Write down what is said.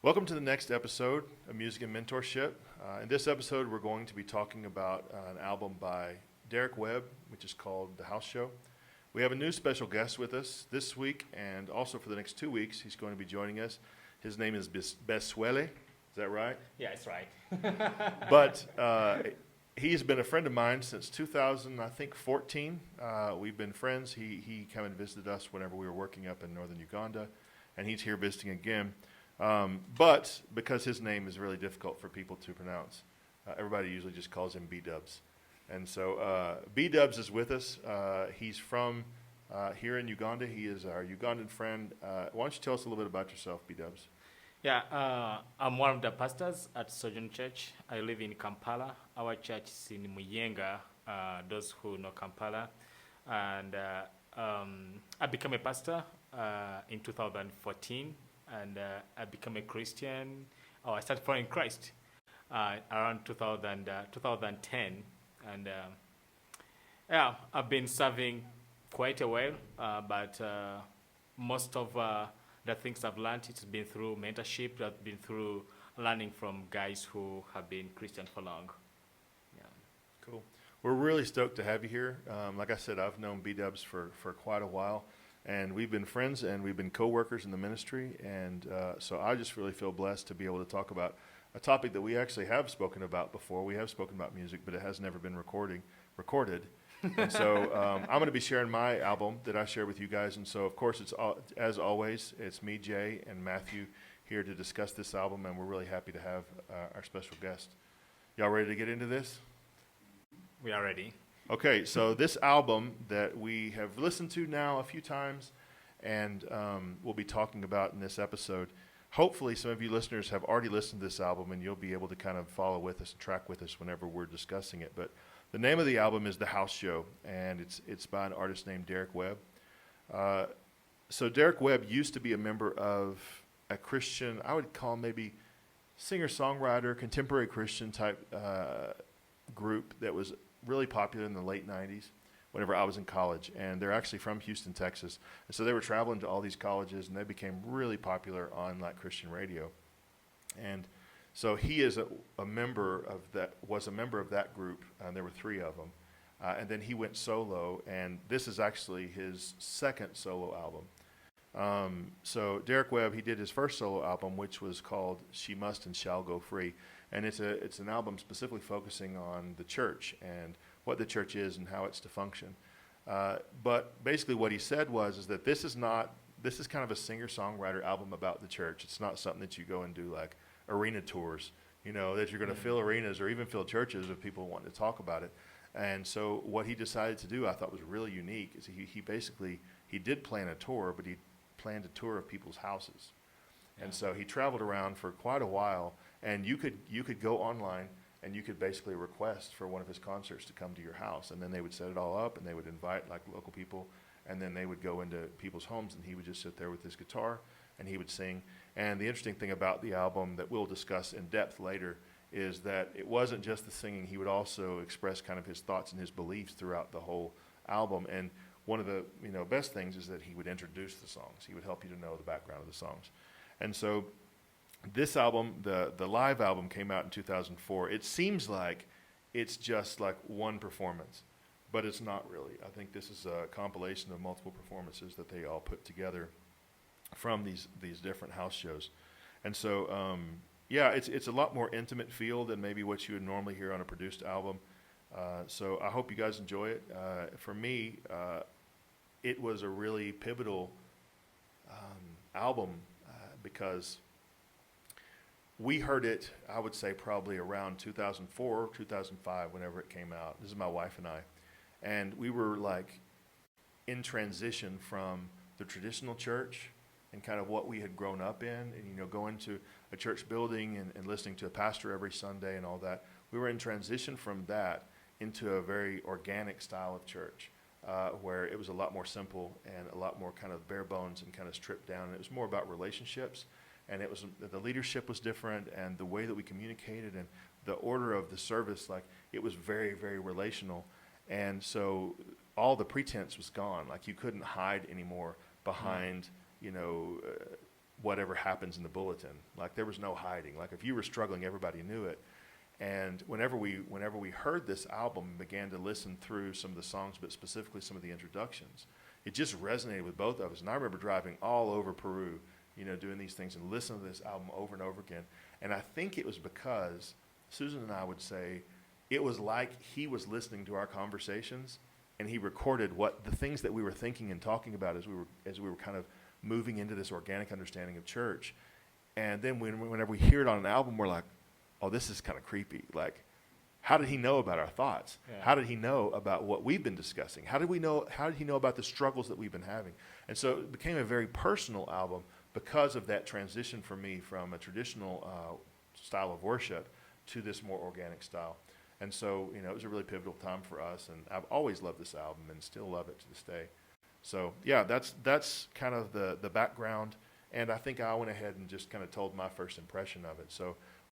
Welcome to the next episode of Music and Mentorship. In this episode, we're going to be talking about an album by Derek Webb, which is called The House Show. We have a new special guest with us this week, and also for the next 2 weeks, he's going to be joining us. His name is Besuele. Is that right? Yeah, it's right. But he's been a friend of mine since 2014. We've been friends. He came and visited us whenever we were working up in northern Uganda, and he's here visiting again. But because his name is really difficult for people to pronounce, everybody usually just calls him B-Dubs. And so B-Dubs is with us. He's from here in Uganda. He is our Ugandan friend. Why don't you tell us a little bit about yourself, B-Dubs? Yeah, I'm one of the pastors at Sojourn Church. I live in Kampala. Our church is in Muyenga, those who know Kampala. And I became a pastor in 2014, and I became a Christian. I started following Christ around 2010. And yeah, I've been serving quite a while, but most of the things I've learned, it's been through mentorship, it's been through learning from guys who have been Christian for long. Yeah. Cool. We're really stoked to have you here. Like I said, I've known B-Dubs for quite a while, and we've been friends and we've been co-workers in the ministry. And so I just really feel blessed to be able to talk about a topic that we actually have spoken about before. We have spoken about music, but it has never been recorded. And so I'm going to be sharing my album that I share with you guys. And so, of course, as always, it's me, Jay, and Matthew here to discuss this album, and we're really happy to have our special guest. Y'all ready to get into this? We are ready. Okay, so this album that we have listened to now a few times and we'll be talking about in this episode, hopefully some of you listeners have already listened to this album and you'll be able to kind of follow with us and track with us whenever we're discussing it. But the name of the album is The House Show, and it's by an artist named Derek Webb. So Derek Webb used to be a member of a Christian, I would call maybe singer-songwriter, contemporary Christian type group that was really popular in the late 90s whenever I was in college. And they're actually from Houston, Texas. And so they were traveling to all these colleges, and they became really popular on like Christian radio. And so he is a member of that, was a member of that group, and there were three of them. And then he went solo, and this is actually his second solo album. So Derek Webb, he did his first solo album, which was called She Must and Shall Go Free. And it's an album specifically focusing on the church and what the church is and how it's to function. But basically what he said is that this is kind of a singer-songwriter album about the church. It's not something that you go and do like arena tours, that you're going to fill arenas or even fill churches if people want to talk about it. And so what he decided to do, I thought was really unique, is he did plan a tour, but he planned a tour of people's houses. Yeah. And so he traveled around for quite a while, and you could go online and you could basically request for one of his concerts to come to your house, and then they would set it all up and they would invite like local people, and then they would go into people's homes and he would just sit there with his guitar and he would sing. And the interesting thing about the album that we'll discuss in depth later is that it wasn't just the singing. He would also express kind of his thoughts and his beliefs throughout the whole album. And one of the best things is that he would introduce the songs. He would help you to know the background of the songs. And so this album, the live album, came out in 2004. It seems like it's just like one performance, but it's not really. I think this is a compilation of multiple performances that they all put together from these different house shows. And so, it's a lot more intimate feel than maybe what you would normally hear on a produced album. So I hope you guys enjoy it. For me, it was a really pivotal album because we heard it, I would say probably around 2004 or 2005, whenever it came out. This is my wife and I. And we were like in transition from the traditional church and kind of what we had grown up in, and going to a church building and listening to a pastor every Sunday and all that. We were in transition from that into a very organic style of church, where it was a lot more simple and a lot more kind of bare bones and kind of stripped down. And it was more about relationships, and the leadership was different, and the way that we communicated and the order of the service, like it was very, very relational. And so all the pretense was gone. Like you couldn't hide anymore behind whatever happens in the bulletin. Like there was no hiding. Like if you were struggling, everybody knew it. And whenever we heard this album and began to listen through some of the songs, but specifically some of the introductions, it just resonated with both of us. And I remember driving all over Peru, doing these things and listening to this album over and over again. And I think it was because Susan and I would say it was like he was listening to our conversations, and he recorded the things that we were thinking and talking about as we were kind of moving into this organic understanding of church. And then whenever we hear it on an album, we're like, oh, this is kind of creepy. Like, how did he know about our thoughts? Yeah. How did he know about what we've been discussing? How did he know about the struggles that we've been having? And so it became a very personal album because of that transition for me from a traditional style of worship to this more organic style. And so, it was a really pivotal time for us, and I've always loved this album and still love it to this day. So, yeah, that's kind of the background, and I think I went ahead and just kind of told my first impression of it. So